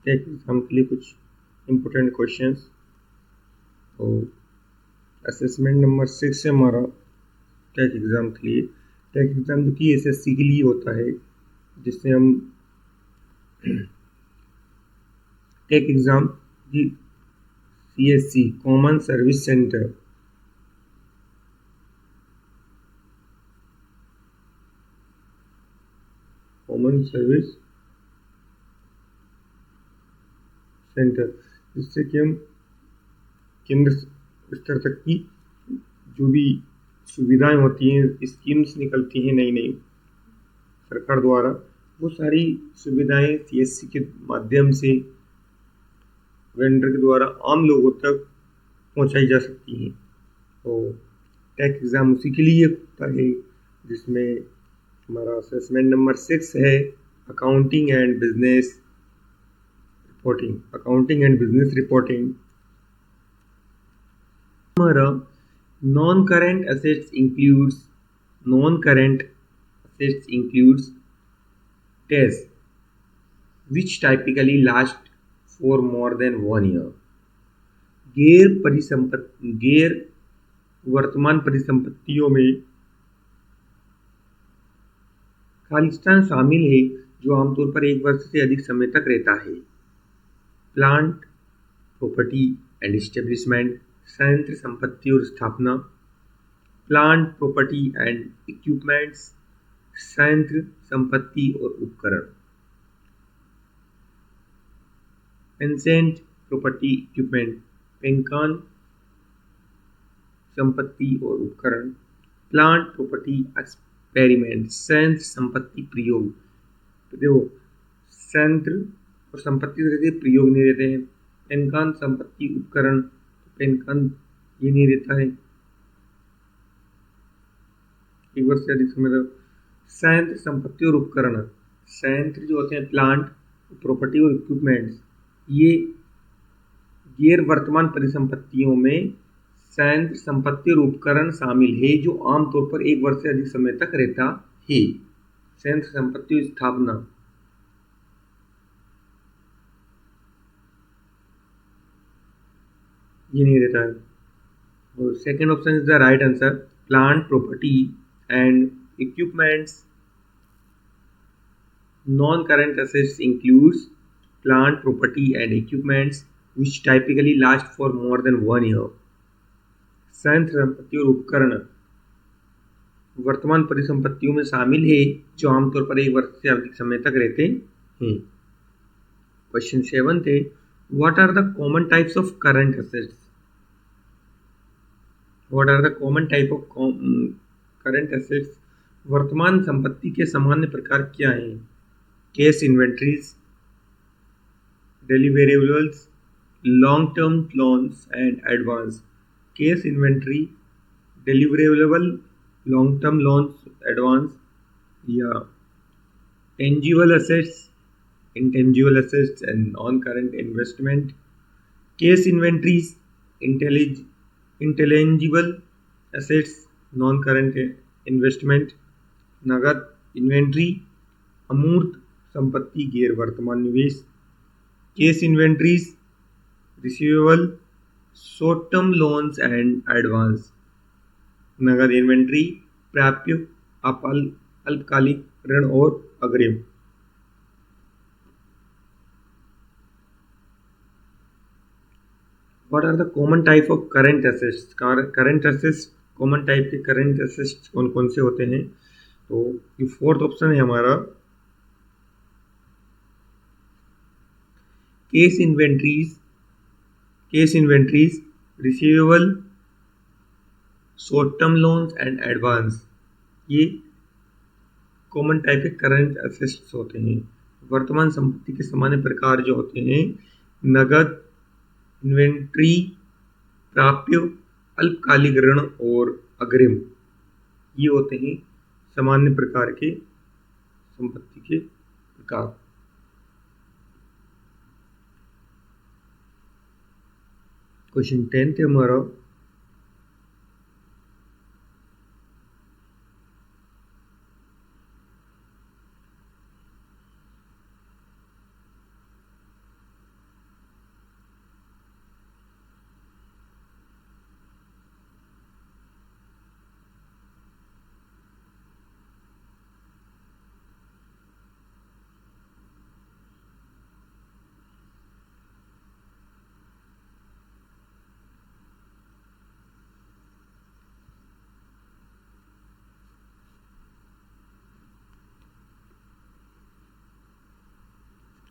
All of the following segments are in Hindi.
टेक एग्ज़ाम के लिए कुछ इम्पोर्टेंट क्वेश्चंस। तो असेसमेंट नंबर 6 है हमारा टेक एग्ज़ाम के लिए। टेक एग्ज़ाम जो कि एसएससी के लिए होता है, जिससे हम टेक एग्ज़ाम की CSC common service centre common service centre, जिससे कि हम केंद्र स्तर तक की जो भी सुविधाएं होती हैं, स्कीम्स निकलती हैं नई नई सरकार द्वारा, वो सारी सुविधाएं सीएससी के माध्यम से वेंडर के द्वारा आम लोगों तक पहुंचाई जा सकती हैं। तो टेक एग्ज़ाम उसी के लिए होता है, जिसमें हमारा असेसमेंट नंबर 6 है अकाउंटिंग एंड बिजनेस रिपोर्टिंग। हमारा non-current assets includes tests which typically last for more than 1 year. गैर वर्तमान परिसंपत्तियों में खालिस्तान शामिल है जो आमतौर पर 1 वर्ष से अधिक समय तक रहता है। प्लांट, प्रॉपर्टी एंड एस्टेब्लिशमेंट, संयंत्र संपत्ति और स्थापना। प्लांट, प्रॉपर्टी एंड इक्विपमेंट्स, संयंत्र संपत्ति और उपकरण। पेंसेंट, प्रॉपर्टी, इक्विपमेंट, पेंकान, संपत्ति और उपकरण। प्लांट, प्रॉपर्टी, एक्सपेरिमेंट, संयंत्र संपत्ति, प्रयोग। तो देखो, संयंत्र और संपत्ति रहते हैं, प्रयोग नहीं रहते हैं। पेंकान, संपत्ति, उपकरण, पेंकान ये नहीं रहता है 1 वर्ष से अधिक समय तक। संयंत्र संपत्ति और उपकरण, संयंत्र जो होते हैं प्लांट, प्रॉपर्टी और इक्विपमेंट्स, ये गैर वर्तमान परिसंपत्तियों में संयंत्र संपत्ति और उपकरण शामिल है जो आमतौर पर 1 वर्ष से अधिक समय तक रहता है। संयंत्र संपत्ति और स्थापना, ये नहीं रहता है। और second option is the right answer. Plant, property and equipments non-current assets includes plant, property and equipments which typically last for more than 1 year. संयंत्र संपत्ति और उपकरण वर्तमान परिसंपत्तियों में शामिल है जो आमतौर पर 1 वर्ष से अधिक समय तक रहते हैं। क्वेश्चन 7 थे, what are the common types of current assets? What are the common type of current assets? वर्तमान संपत्ति के सामान्य प्रकार क्या हैं? Cash inventories, deliverables, long-term loans and advance. Case inventory, deliverable, long-term loans, advance, या tangible assets, intangible assets and non-current investment. Case inventories, intangible assets, non-current investment. नगद इन्वेंट्री, अमूर्त संपत्ति, गैर वर्तमान निवेश। Cash inventories, receivable, short term loans and advance. नगद इन्वेंट्री, प्राप्य, अल्पकालिक ऋण और अग्रिम। What are the common type of current assets? Current assets, common type के करंट एसेट्स कौन कौन से होते हैं? तो ये फोर्थ ऑप्शन है हमारा, case inventories, receivable, short term loans and advance, ये कॉमन टाइप के करंट एसेट्स होते हैं। वर्तमान संपत्ति के सामान्य प्रकार जो होते हैं, नगद, इन्वेंट्री, प्राप्य, अल्पकालिक ऋण और अग्रिम, ये होते हैं सामान्य प्रकार के संपत्ति के प्रकार। क्वेश्चन 10 थे हमारा,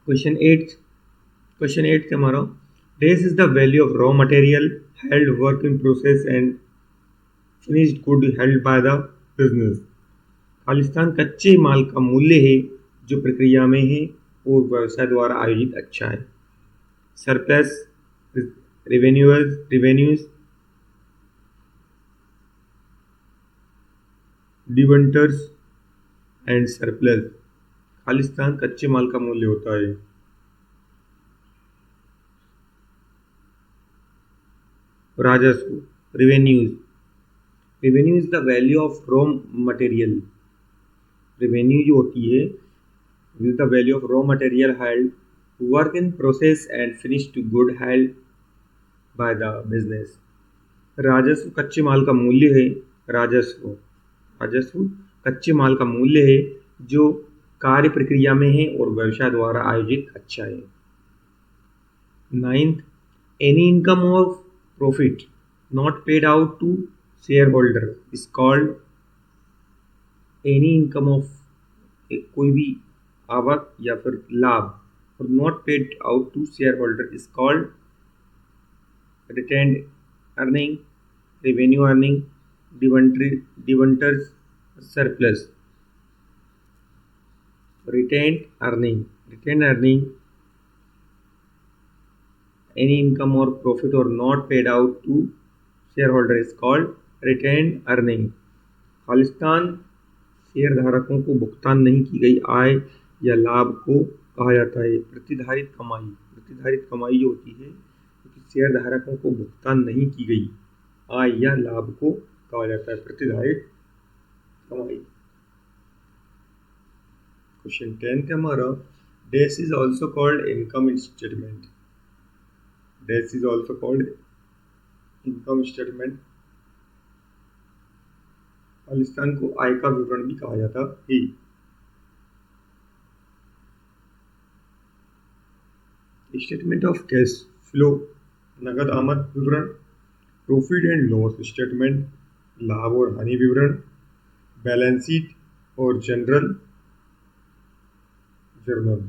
क्वेश्चन 8 के हमारा this is the value of raw material held work in process and finished good held by the business। Khalistan कच्चे माल का मूल्य है जो प्रक्रिया में है और व्यवसाय द्वारा आयोजित अच्छा है। Surplus revenues debentures and surplus. Khalistan कच्चे माल का मूल्य होता है। राजस्व revenue is the value of raw material. Revenue जो होती है is the value of raw material held work in process and finished good held by the business. राजस्व कच्चे माल का मूल्य है। राजस्व कच्चे माल का मूल्य है जो कार्य प्रक्रिया में है और व्यवसाय द्वारा आयोजित अच्छा है। 9th, एनी इनकम और profit not paid out to share holder is called. Any income of कोई भी आवक या फिर लाभ और not paid out to share holder is called retained earning, revenue earning, debentures surplus. retained earning any income or profit or not paid out to shareholder is called retained earning। Khalistan share धारकों को भुगतान नहीं की गई आय या लाभ को कहा जाता है प्रतिधारित कमाई जो होती है क्योंकि शेयर धारकों को भुगतान नहीं की गई आय या लाभ को कहा जाता है प्रतिधारित कमाई। क्वेश्चन 10 का हमारा dash is also called income statement. Dash is also called income statement. Khalistan को आय का विवरण भी कहा जाता है। स्टेटमेंट ऑफ कैश फ्लो नगद आमद विवरण। प्रॉफिट एंड लॉस स्टेटमेंट लाभ और हानि विवरण। बैलेंस शीट और जनरल जर्नल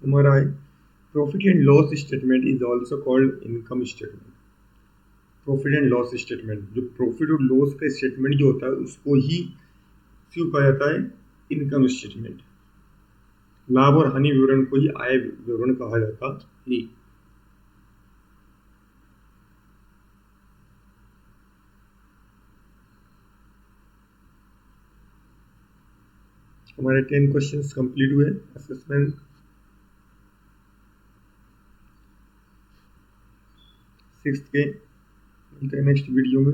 हमारा है। Profit and loss statement is also called income statement. Profit and loss statement जो प्रॉफिट और लॉस का स्टेटमेंट जो होता है उसको ही क्यों कहा जाता है इनकम स्टेटमेंट। लाभ और हानि विवरण को ही आय विवरण कहा जाता है। हमारे 10 क्वेश्चंस कंप्लीट हुए। असेसमेंट 6th के मिलते हैं नेक्स्ट वीडियो में।